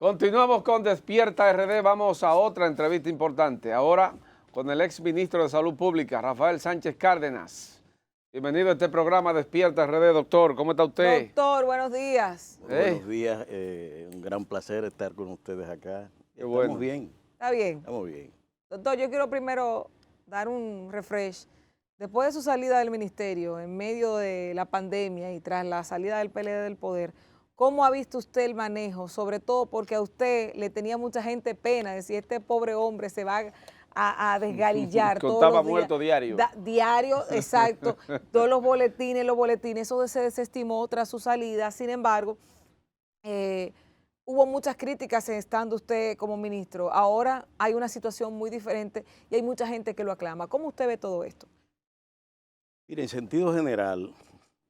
Continuamos con Despierta RD, vamos a otra entrevista importante. Ahora con el ex ministro de Salud Pública, Rafael Sánchez Cárdenas. Bienvenido a este programa Despierta RD, doctor. ¿Cómo está usted? Doctor, buenos días. Buenos días, un gran placer estar con ustedes acá. Estamos bien. Está bien. Estamos bien. Doctor, yo quiero primero dar un refresh. Después de su salida del ministerio, en medio de la pandemia y tras la salida del PLD del poder, ¿cómo ha visto usted el manejo? Sobre todo porque a usted le tenía mucha gente pena, decir, este pobre hombre se va a desgalillar todos Contaba los días. muerto diario. Diario, exacto. Todos los boletines, eso se desestimó tras su salida. Sin embargo, hubo muchas críticas estando usted como ministro. Ahora hay una situación muy diferente y hay mucha gente que lo aclama. ¿Cómo usted ve todo esto? Mire, en sentido general,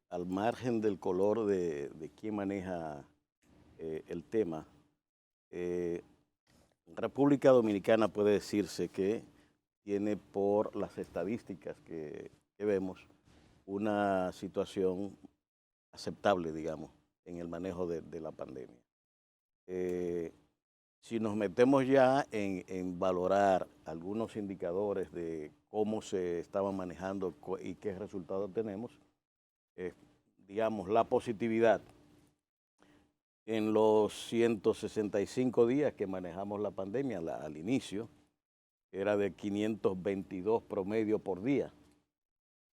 al margen del color de quién maneja el tema, República Dominicana puede decirse que tiene, por las estadísticas que vemos, una situación aceptable, digamos, en el manejo de la pandemia. Si nos metemos ya en valorar algunos indicadores de cómo se estaban manejando y qué resultados tenemos, digamos, la positividad en los 165 días que manejamos la pandemia al inicio era de 522 promedio por día.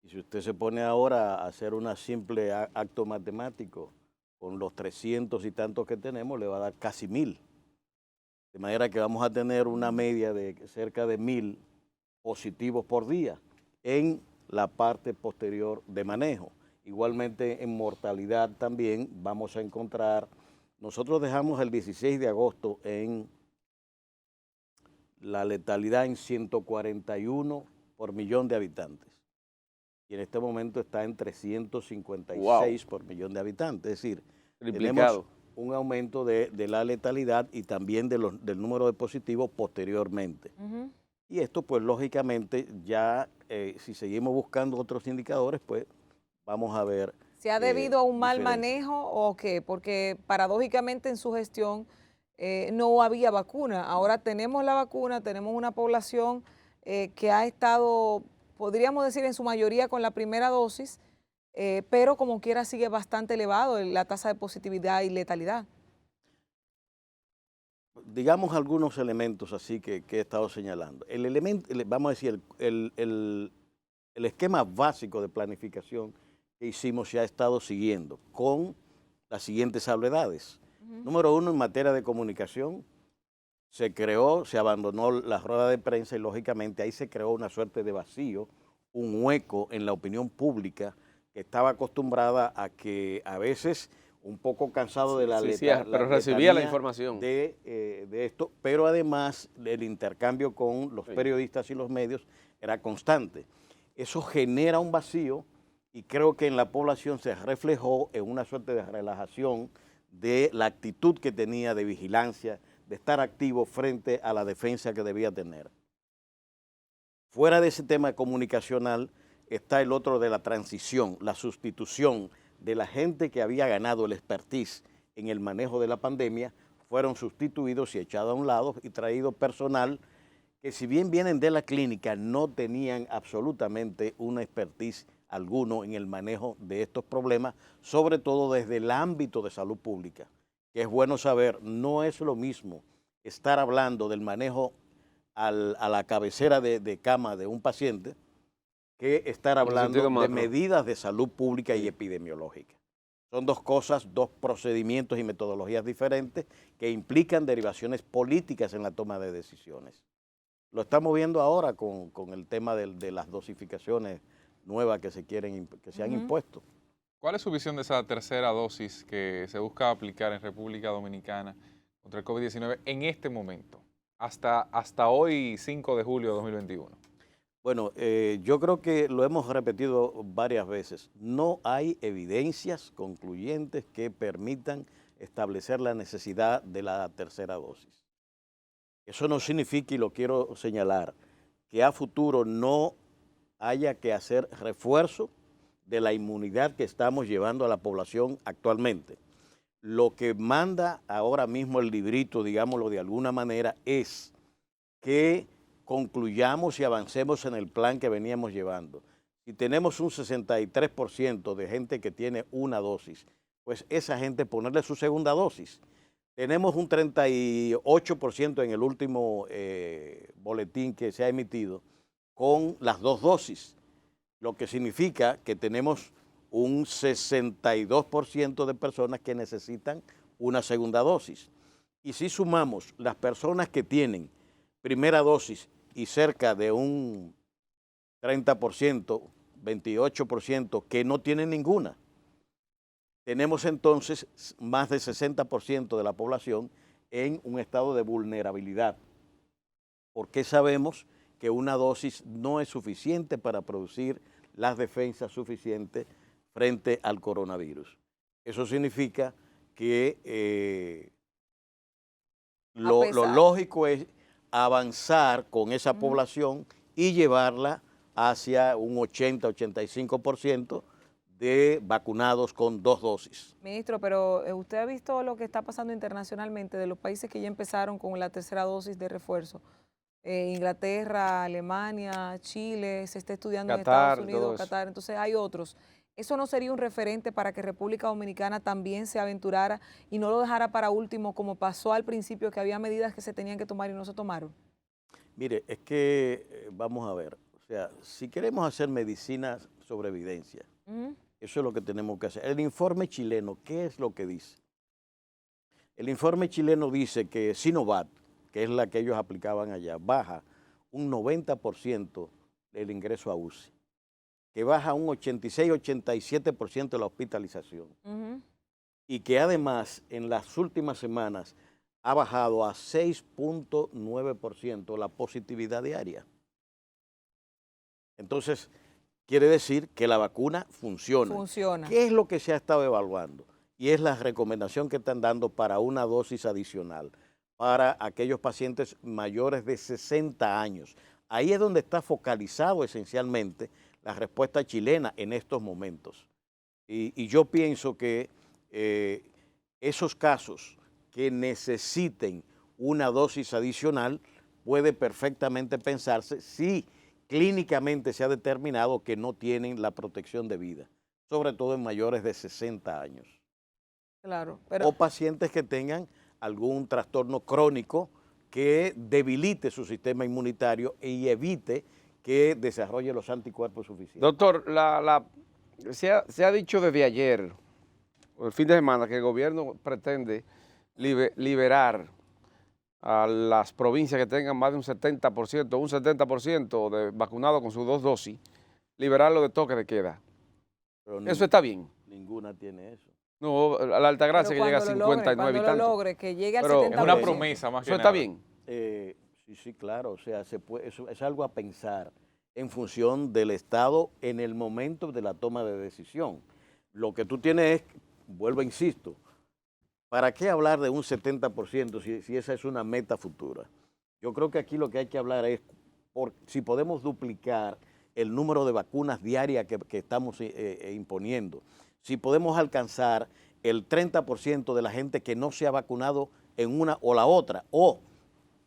Y si usted se pone ahora a hacer un simple acto matemático, con los 300 y tantos que tenemos, le va a dar casi 1000. De manera que vamos a tener una media de cerca de 1000 positivos por día en la parte posterior de manejo. Igualmente en mortalidad también vamos a encontrar, nosotros dejamos el 16 de agosto en la letalidad en 141 por millón de habitantes. Y en este momento está en 356 por millón de habitantes. Es decir, tenemos un aumento de la letalidad y también del número de positivos posteriormente. Y esto, pues, lógicamente, ya si seguimos buscando otros indicadores, pues, vamos a ver. ¿Se ha debido a un mal manejo o qué? Porque paradójicamente en su gestión no había vacuna. Ahora tenemos la vacuna, tenemos una población que ha estado, podríamos decir, en su mayoría con la primera dosis, pero como quiera sigue bastante elevado la tasa de positividad y letalidad. Digamos algunos elementos así que he estado señalando. El elemento, vamos a decir, el esquema básico de planificación que hicimos se ha estado siguiendo con las siguientes salvedades. Número uno, en materia de comunicación, se abandonó la rueda de prensa y lógicamente ahí se creó una suerte de vacío, un hueco en la opinión pública que estaba acostumbrada a que a veces un poco cansado de la letanía, pero recibía la información de esto, pero además el intercambio con los periodistas y los medios era constante. Eso genera un vacío y creo que en la población se reflejó en una suerte de relajación de la actitud que tenía de vigilancia, de estar activo frente a la defensa que debía tener. Fuera de ese tema comunicacional está el otro de la transición, la sustitución de la gente que había ganado el expertise en el manejo de la pandemia, fueron sustituidos y echados a un lado y traído personal que, si bien vienen de la clínica, no tenían absolutamente una expertise alguno en el manejo de estos problemas, sobre todo desde el ámbito de salud pública, que es bueno saber, no es lo mismo estar hablando del manejo a la cabecera de cama de un paciente que estar hablando de medidas de salud pública y epidemiológica. Son dos cosas, dos procedimientos y metodologías diferentes que implican derivaciones políticas en la toma de decisiones. Lo estamos viendo ahora con el tema de las dosificaciones nuevas que se han impuesto. ¿Cuál es su visión de esa tercera dosis que se busca aplicar en República Dominicana contra el COVID-19 en este momento, hasta hoy, 5 de julio de 2021? Bueno, yo creo que lo hemos repetido varias veces. No hay evidencias concluyentes que permitan establecer la necesidad de la tercera dosis. Eso no significa, y lo quiero señalar, que a futuro no haya que hacer refuerzo de la inmunidad que estamos llevando a la población actualmente. lo que manda ahora mismo el librito, digámoslo de alguna manera, es que concluyamos y avancemos en el plan que veníamos llevando. Si tenemos un 63% de gente que tiene una dosis, pues esa gente ponerle su segunda dosis. Tenemos un 38% en el último boletín que se ha emitido con las 2 dosis, lo que significa que tenemos un 62% de personas que necesitan una segunda dosis. Y si sumamos las personas que tienen primera dosis y cerca de un 30%, 28% que no tienen ninguna, tenemos entonces más del 60% de la población en un estado de vulnerabilidad, porque sabemos que una dosis no es suficiente para producir las defensas suficientes frente al coronavirus. Eso significa que lo lógico es avanzar con esa población y llevarla hacia un 80-85% de vacunados con 2 dosis. Ministro, pero ¿usted ha visto lo que está pasando internacionalmente de los países que ya empezaron con la tercera dosis de refuerzo? Inglaterra, Alemania, Chile, se está estudiando Qatar, en Estados Unidos, Qatar, entonces hay otros. ¿Eso no sería un referente para que República Dominicana también se aventurara y no lo dejara para último, como pasó al principio, que había medidas que se tenían que tomar y no se tomaron? Mire, es que vamos a ver, o sea, si queremos hacer medicina sobre evidencia, eso es lo que tenemos que hacer. El informe chileno, ¿qué es lo que dice? El informe chileno dice que Sinovac, que es la que ellos aplicaban allá, baja un 90% el ingreso a UCI, que baja un 86-87% la hospitalización, y que además en las últimas semanas ha bajado a 6.9% la positividad diaria. Entonces, quiere decir que la vacuna funciona. ¿Qué es lo que se ha estado evaluando? Y es la recomendación que están dando para una dosis adicional para aquellos pacientes mayores de 60 años. Ahí es donde está focalizado esencialmente la respuesta chilena en estos momentos. Y yo pienso que esos casos que necesiten una dosis adicional puede perfectamente pensarse si clínicamente se ha determinado que no tienen la protección debida, sobre todo en mayores de 60 años. Claro, o pacientes que tengan algún trastorno crónico que debilite su sistema inmunitario y evite que desarrolle los anticuerpos suficientes. Doctor, se ha dicho desde ayer, o el fin de semana, que el gobierno pretende liberar a las provincias que tengan más de un 70%, un 70% de vacunados con sus 2 dosis, liberarlo de toque de queda. ¿Eso está bien? Ninguna tiene eso. No, a la Altagracia que llega a 59 y tanto. Logre, que llegue al Pero 70%. Es una promesa más que ¿Eso nada. está bien? Sí, claro. O sea, eso es algo a pensar en función del Estado en el momento de la toma de decisión. Lo que tú tienes es, vuelvo, insisto, ¿para qué hablar de un 70% si esa es una meta futura? Yo creo que aquí lo que hay que hablar es si podemos duplicar el número de vacunas diarias que estamos imponiendo, si podemos alcanzar el 30% de la gente que no se ha vacunado en una o la otra,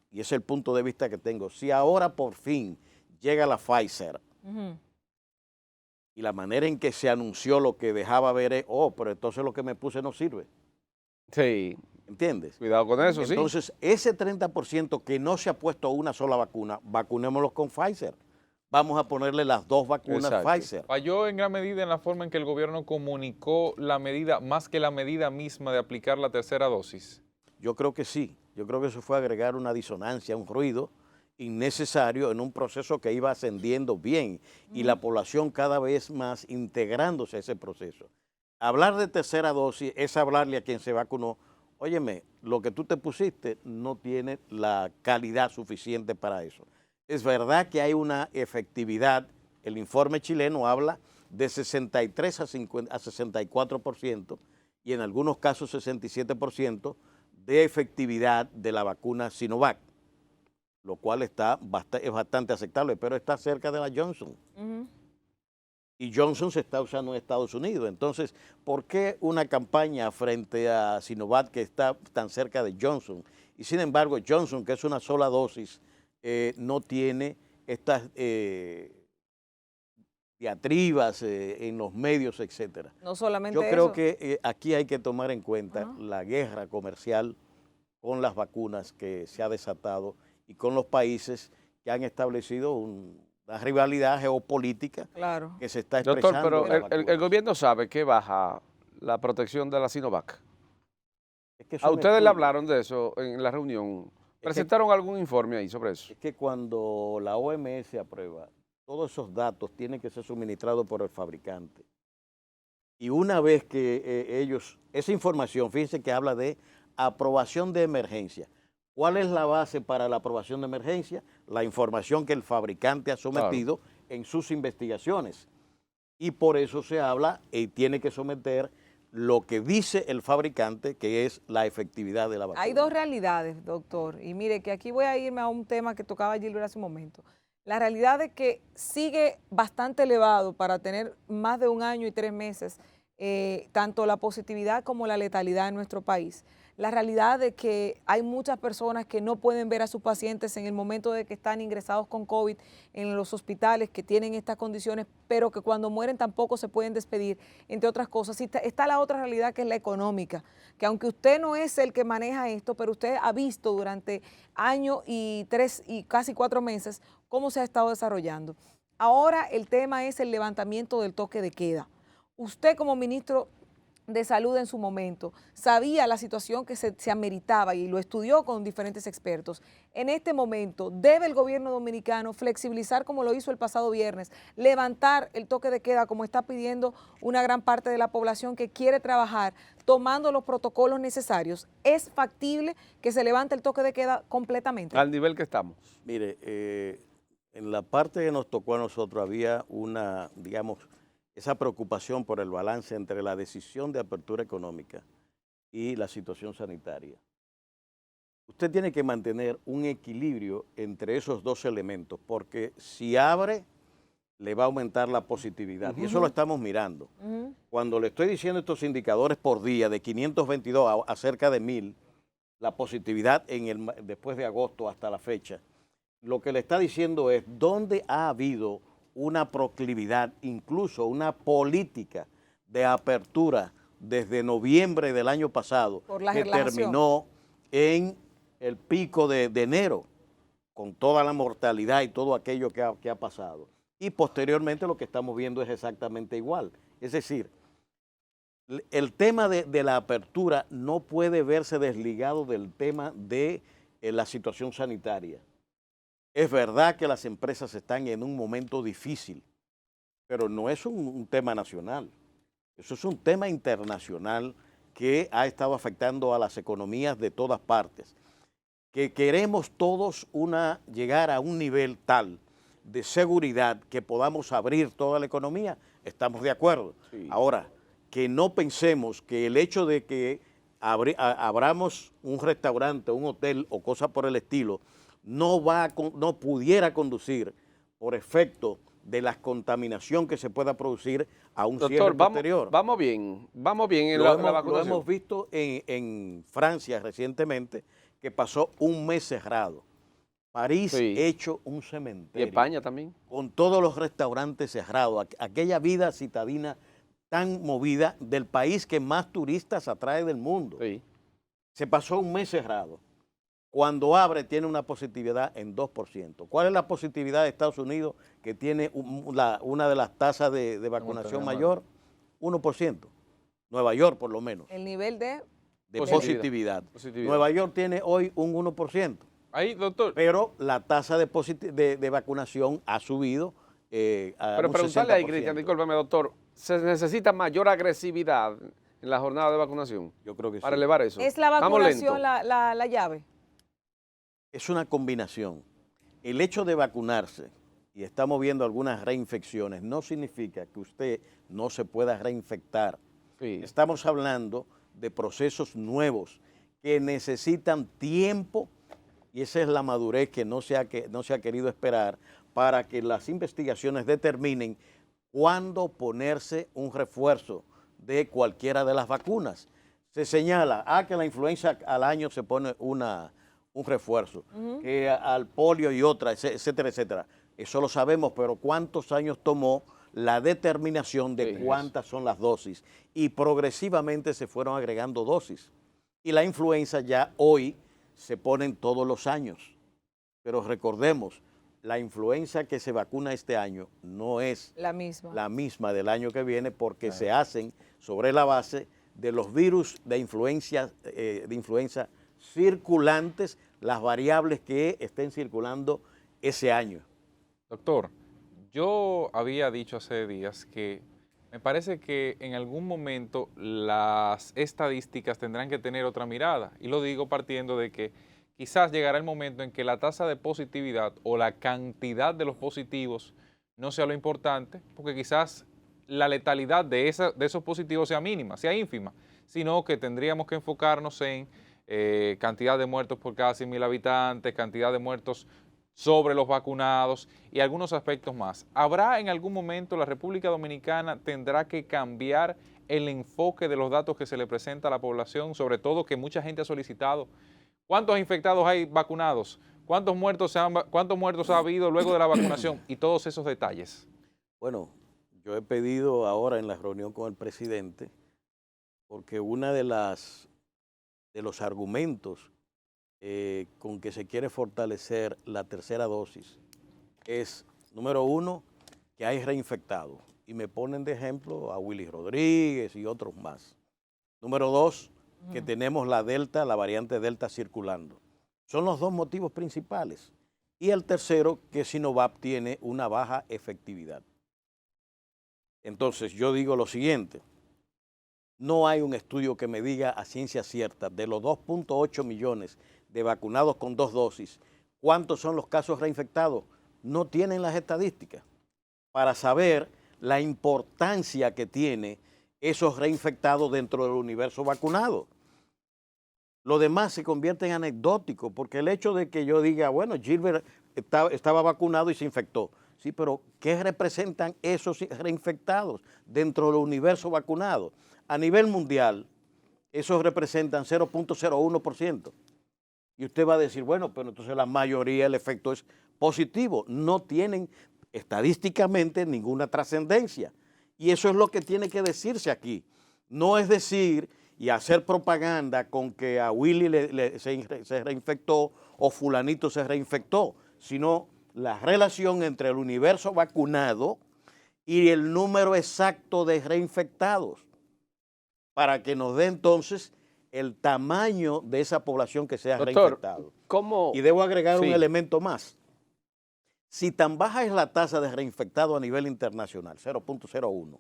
y ese es el punto de vista que tengo, si ahora por fin llega la Pfizer, y la manera en que se anunció lo que dejaba ver es, pero entonces lo que me puse no sirve. Sí. ¿Entiendes? Cuidado con eso, Entonces, ese 30% que no se ha puesto una sola vacuna, vacunémoslos con Pfizer. Vamos a ponerle las 2 vacunas Pfizer. Falló en gran medida en la forma en que el gobierno comunicó la medida, más que la medida misma de aplicar la tercera dosis. Yo creo que sí. Yo creo que eso fue agregar una disonancia, un ruido innecesario en un proceso que iba ascendiendo bien y la población cada vez más integrándose a ese proceso. Hablar de tercera dosis es hablarle a quien se vacunó, óyeme, lo que tú te pusiste no tiene la calidad suficiente para eso. Es verdad que hay una efectividad, el informe chileno habla de 63 a 64% y en algunos casos 67% de efectividad de la vacuna Sinovac, lo cual es bastante aceptable, pero está cerca de la Johnson. y Johnson se está usando en Estados Unidos. Entonces, ¿por qué una campaña frente a Sinovac que está tan cerca de Johnson? Y sin embargo, Johnson, que es una sola dosis, no tiene estas diatribas en los medios, etcétera. No solamente Yo creo eso. que aquí hay que tomar en cuenta la guerra comercial con las vacunas que se ha desatado y con los países que han establecido una rivalidad geopolítica Claro. que se está Doctor, expresando. pero en la el vacuna. gobierno sabe que baja la protección de la Sinovac. Es que ¿A son ustedes le estudios. hablaron de eso en la reunión? ¿Presentaron algún informe ahí sobre eso? Es que cuando la OMS aprueba, todos esos datos tienen que ser suministrados por el fabricante. Y una vez que ellos, esa información, fíjense que habla de aprobación de emergencia. ¿Cuál es la base para la aprobación de emergencia? La información que el fabricante ha sometido en sus investigaciones. Y por eso se habla y tiene que someter lo que dice el fabricante, que es la efectividad de la vacuna. Hay dos realidades, doctor, y mire que aquí voy a irme a un tema que tocaba Gilbert hace un momento. La realidad es que sigue bastante elevado para tener más de 1 año y 3 meses, tanto la positividad como la letalidad en nuestro país. La realidad de que hay muchas personas que no pueden ver a sus pacientes en el momento de que están ingresados con COVID en los hospitales, que tienen estas condiciones, pero que cuando mueren tampoco se pueden despedir, entre otras cosas. Y está la otra realidad, que es la económica, que aunque usted no es el que maneja esto, pero usted ha visto durante año y 3 y casi 4 meses cómo se ha estado desarrollando. Ahora el tema es el levantamiento del toque de queda. Usted como ministro de Salud en su momento sabía la situación que se ameritaba y lo estudió con diferentes expertos. En este momento, ¿debe el gobierno dominicano flexibilizar como lo hizo el pasado viernes, levantar el toque de queda como está pidiendo una gran parte de la población que quiere trabajar, tomando los protocolos necesarios? ¿Es factible que se levante el toque de queda completamente? Al nivel que estamos. Mire, en la parte que nos tocó a nosotros había una, digamos, esa preocupación por el balance entre la decisión de apertura económica y la situación sanitaria. Usted tiene que mantener un equilibrio entre esos dos elementos, porque si abre, le va a aumentar la positividad. Y eso lo estamos mirando. Cuando le estoy diciendo estos indicadores por día, de 522 a cerca de 1000, la positividad después de agosto hasta la fecha, lo que le está diciendo es dónde ha habido una proclividad, incluso una política de apertura desde noviembre del año pasado, que terminó en el pico de enero, con toda la mortalidad y todo aquello que ha pasado. Y posteriormente lo que estamos viendo es exactamente igual. Es decir, el tema de la apertura no puede verse desligado del tema de la situación sanitaria. Es verdad que las empresas están en un momento difícil, pero no es un tema nacional. Eso es un tema internacional que ha estado afectando a las economías de todas partes. Que queremos todos llegar a un nivel tal de seguridad que podamos abrir toda la economía, estamos de acuerdo. Sí. Ahora, que no pensemos que el hecho de que abramos un restaurante, un hotel o cosas por el estilo, no pudiera conducir por efecto de la contaminación que se pueda producir a un cierre posterior. Vamos bien en la vacunación. Lo hemos visto en Francia recientemente, que pasó un mes cerrado. París hecho un cementerio. Y España también. Con todos los restaurantes cerrados, aquella vida citadina tan movida del país que más turistas atrae del mundo. Sí. Se pasó un mes cerrado. Cuando abre tiene una positividad en 2%. ¿Cuál es la positividad de Estados Unidos, que tiene una de las tasas de vacunación mayor? 1%. Nueva York por lo menos. El nivel de positividad. Nueva York tiene hoy un 1%. Ahí, doctor. Pero la tasa de vacunación ha subido Pero preguntarle ahí, Cristian, discúlpeme, doctor, ¿se necesita mayor agresividad en la jornada de vacunación? Yo creo que para sí. elevar eso. ¿Es la vacunación la llave? Es una combinación. El hecho de vacunarse, y estamos viendo algunas reinfecciones, no significa que usted no se pueda reinfectar. Sí. Estamos hablando de procesos nuevos que necesitan tiempo, y esa es la madurez que no se ha querido esperar para que las investigaciones determinen cuándo ponerse un refuerzo de cualquiera de las vacunas. Se señala, que la influenza al año se pone un refuerzo, que al polio y otras, etcétera, etcétera. Eso lo sabemos, pero ¿cuántos años tomó la determinación de cuántas son las dosis? Y progresivamente se fueron agregando dosis. Y la influenza ya hoy se ponen todos los años. Pero recordemos, la influenza que se vacuna este año no es la misma del año que viene, porque se hacen sobre la base de los virus de influenza circulantes, las variables que estén circulando ese año. Doctor, yo había dicho hace días que me parece que en algún momento las estadísticas tendrán que tener otra mirada, y lo digo partiendo de que quizás llegará el momento en que la tasa de positividad o la cantidad de los positivos no sea lo importante, porque quizás la letalidad de esos positivos sea mínima, sea ínfima, sino que tendríamos que enfocarnos en cantidad de muertos por cada 100.000 habitantes, cantidad de muertos sobre los vacunados y algunos aspectos más. ¿Habrá en algún momento la República Dominicana tendrá que cambiar el enfoque de los datos que se le presenta a la población, sobre todo que mucha gente ha solicitado? ¿Cuántos infectados hay vacunados? ¿Cuántos muertos ha habido luego de la vacunación? Y todos esos detalles. Bueno, yo he pedido ahora en la reunión con el presidente, porque una de los argumentos con que se quiere fortalecer la tercera dosis es, número uno, que hay reinfectados. Y me ponen de ejemplo a Willy Rodríguez y otros más. Número dos, que tenemos la variante Delta circulando. Son los dos motivos principales. Y el tercero, que Sinovac tiene una baja efectividad. Entonces yo digo lo siguiente, no hay un estudio que me diga a ciencia cierta de los 2.8 millones de vacunados con 2 dosis, ¿cuántos son los casos reinfectados? No tienen las estadísticas para saber la importancia que tiene esos reinfectados dentro del universo vacunado. Lo demás se convierte en anecdótico, porque el hecho de que yo diga, bueno, Gilbert estaba vacunado y se infectó. Sí, pero ¿qué representan esos reinfectados dentro del universo vacunado? A nivel mundial, esos representan 0.01%. Y usted va a decir, bueno, pero entonces la mayoría, el efecto es positivo. No tienen estadísticamente ninguna trascendencia. Y eso es lo que tiene que decirse aquí. No es decir y hacer propaganda con que a Willy se reinfectó o fulanito se reinfectó, sino la relación entre el universo vacunado y el número exacto de reinfectados, para que nos dé entonces el tamaño de esa población que sea reinfectado. ¿Cómo? Y debo agregar un elemento más. Si tan baja es la tasa de reinfectado a nivel internacional, 0.01,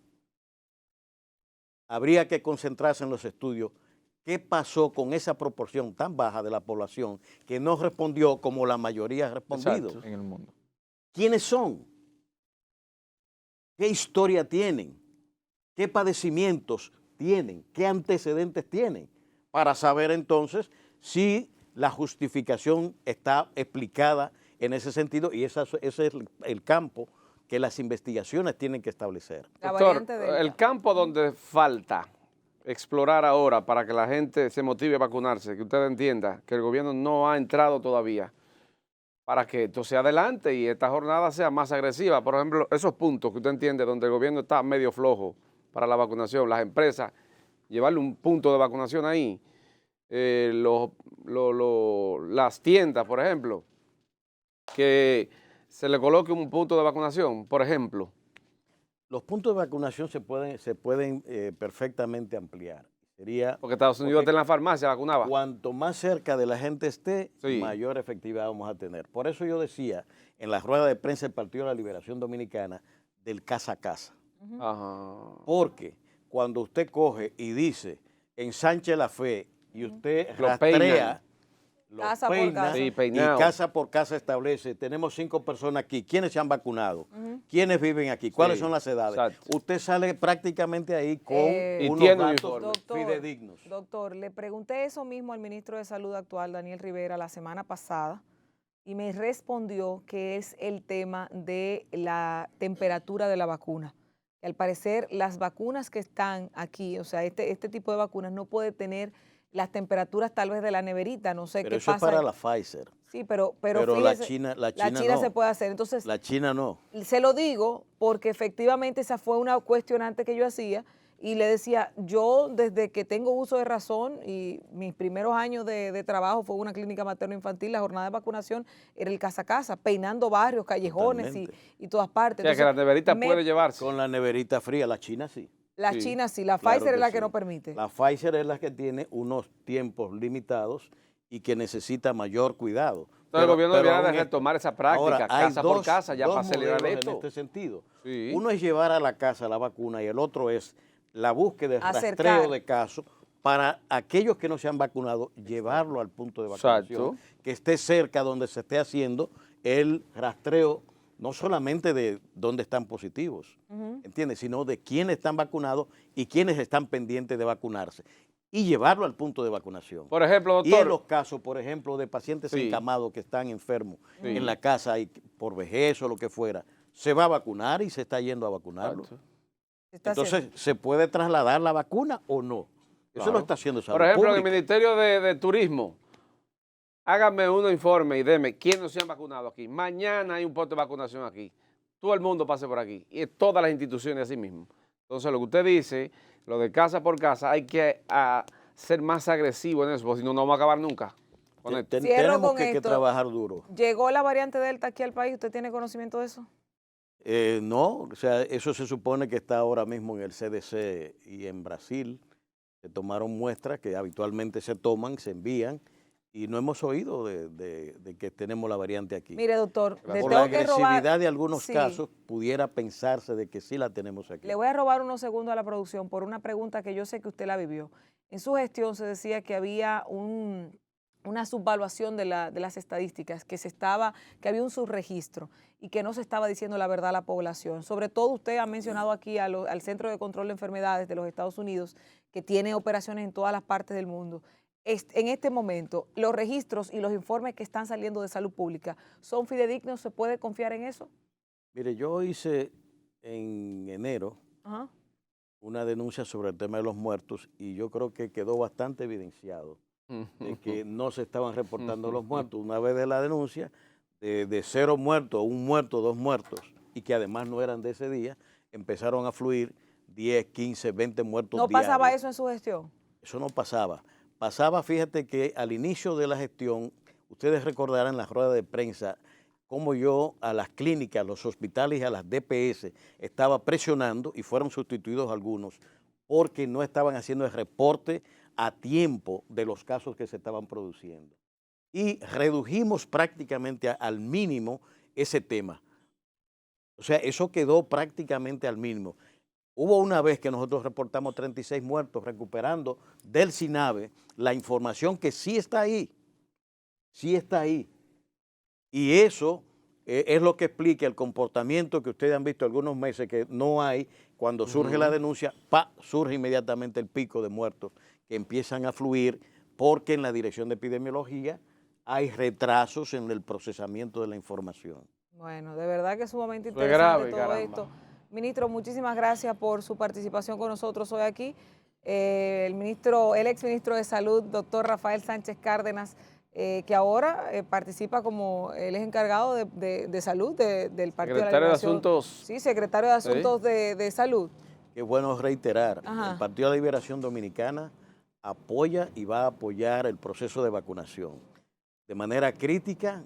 habría que concentrarse en los estudios qué pasó con esa proporción tan baja de la población que no respondió como la mayoría ha respondido. Exacto, en el mundo. ¿Quiénes son? ¿Qué historia tienen? ¿Qué padecimientos tienen? ¿Qué antecedentes tienen? Para saber entonces si la justificación está explicada en ese sentido, y ese es el campo que las investigaciones tienen que establecer. Doctor, el campo donde falta explorar ahora para que la gente se motive a vacunarse, que usted entienda que el gobierno no ha entrado todavía, para que esto sea adelante y esta jornada sea más agresiva. Por ejemplo, esos puntos que usted entiende donde el gobierno está medio flojo para la vacunación, las empresas, llevarle un punto de vacunación ahí, las tiendas, por ejemplo, que se le coloque un punto de vacunación, por ejemplo. Los puntos de vacunación se pueden perfectamente ampliar. Porque Estados Unidos está en la farmacia vacunaba. Cuanto más cerca de la gente esté, mayor efectividad vamos a tener. Por eso yo decía en la rueda de prensa del Partido de la Liberación Dominicana del casa a casa. Porque cuando usted coge y dice ensanche la fe y usted rastrea, casa por casa. Y casa por casa establece, tenemos 5 personas aquí, ¿quiénes se han vacunado? ¿Quiénes viven aquí? ¿Cuáles son las edades? Exacto. Usted sale prácticamente ahí con unos datos fidedignos. Doctor, le pregunté eso mismo al ministro de Salud actual, Daniel Rivera, la semana pasada, y me respondió que es el tema de la temperatura de la vacuna, que al parecer las vacunas que están aquí, o sea, este tipo de vacunas no puede tener las temperaturas tal vez de la neverita, no sé Pero qué eso pasa. es para la Pfizer. Sí, pero la fíjese, China la China no. se puede hacer. Entonces, La China no. se lo digo porque efectivamente esa fue una cuestionante que yo hacía y le decía, yo desde que tengo uso de razón y mis primeros años de trabajo fue una clínica materno-infantil, la jornada de vacunación era el casa a casa, peinando barrios, callejones y todas partes. O sea, que la neverita puede llevarse. Con la neverita fría, la China sí. La Sí, China sí, la Claro Pfizer es la que sí. no permite. La Pfizer es la que tiene unos tiempos limitados y que necesita mayor cuidado. Entonces el gobierno debería de en retomar esa práctica, ahora, hay casa por casa, ya dos para acelerar modelos esto. en este sentido. Sí. Uno es llevar a la casa la vacuna y el otro es la búsqueda, el Acercar. rastreo de casos para aquellos que no se han vacunado, llevarlo al punto de vacunación, Exacto. que esté cerca donde se esté haciendo el rastreo, no solamente de dónde están positivos, ¿entiendes? Sino de quiénes están vacunados y quiénes están pendientes de vacunarse y llevarlo al punto de vacunación. Por ejemplo, Y en doctor, los casos, por ejemplo, de pacientes Sí. encamados que están enfermos Sí. en la casa y por vejez o lo que fuera, se va a vacunar y se está yendo a vacunarlo. Exacto. Se está Entonces, haciendo. ¿se puede trasladar la vacuna o no? Eso Claro. lo está haciendo Salud por ejemplo, en el Pública. Ministerio de Turismo, háganme un informe y deme quiénes no se han vacunado aquí. Mañana hay un puesto de vacunación aquí. Todo el mundo pase por aquí. Y todas las instituciones así mismo. Entonces, lo que usted dice, lo de casa por casa, hay que ser más agresivo en eso, porque si no, no vamos a acabar nunca con esto. Cierro Tenemos con que esto. trabajar duro. ¿Llegó la variante Delta aquí al país? ¿Usted tiene conocimiento de eso? No, o sea, eso se supone que está ahora mismo en el CDC y en Brasil. Se tomaron muestras que habitualmente se toman, se envían, y no hemos oído de que tenemos la variante aquí. Mire, doctor, le Por la tengo que robar. agresividad de algunos Sí. casos, pudiera pensarse de que sí la tenemos aquí. Le voy a robar unos segundos a la producción por una pregunta que yo sé que usted la vivió. En su gestión se decía que había una subvaluación de las estadísticas, que había un subregistro y que no se estaba diciendo la verdad a la población. Sobre todo usted ha mencionado aquí al Centro de Control de Enfermedades de los Estados Unidos, que tiene operaciones en todas las partes del mundo. En este momento, los registros y los informes que están saliendo de salud pública, ¿son fidedignos? ¿Se puede confiar en eso? Mire, yo hice en enero Ajá. una denuncia sobre el tema de los muertos y yo creo que quedó bastante evidenciado de que no se estaban reportando los muertos. Una vez de la denuncia, de 0 muertos, 1 muerto, 2 muertos, y que además no eran de ese día, empezaron a fluir 10, 15, 20 muertos ¿No diarios. pasaba eso en su gestión? Eso no pasaba. Pasaba, fíjate que al inicio de la gestión, ustedes recordarán la rueda de prensa, cómo yo a las clínicas, a los hospitales y a las DPS estaba presionando, y fueron sustituidos algunos, porque no estaban haciendo el reporte a tiempo de los casos que se estaban produciendo. Y redujimos prácticamente al mínimo ese tema. O sea, eso quedó prácticamente al mínimo. Hubo una vez que nosotros reportamos 36 muertos recuperando del SINAVE la información que sí está ahí, sí está ahí. Y eso es lo que explica el comportamiento que ustedes han visto algunos meses que no hay. Cuando surge la denuncia, surge inmediatamente el pico de muertos que empiezan a fluir porque en la Dirección de Epidemiología hay retrasos en el procesamiento de la información. Bueno, de verdad que es sumamente Fue interesante grave, todo caramba. esto. Ministro, muchísimas gracias por su participación con nosotros hoy aquí. El exministro de Salud, doctor Rafael Sánchez Cárdenas, que ahora participa como él es encargado de salud del Partido de la Secretario de Liberación. Asuntos. Sí, secretario de Asuntos de Salud. Qué bueno reiterar, Ajá. el Partido de la Liberación Dominicana apoya y va a apoyar el proceso de vacunación. De manera crítica,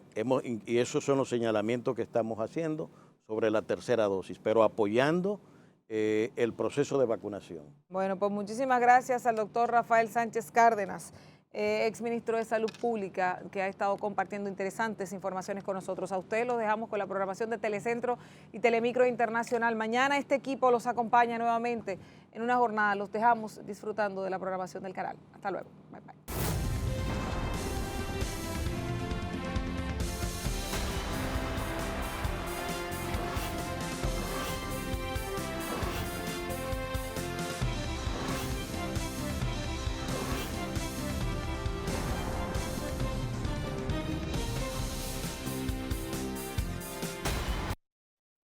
y esos son los señalamientos que estamos haciendo sobre la tercera dosis, pero apoyando el proceso de vacunación. Bueno, pues muchísimas gracias al doctor Rafael Sánchez Cárdenas, exministro de Salud Pública, que ha estado compartiendo interesantes informaciones con nosotros. A ustedes los dejamos con la programación de Telecentro y Telemicro Internacional. Mañana este equipo los acompaña nuevamente en una jornada. Los dejamos disfrutando de la programación del canal. Hasta luego. Bye, bye.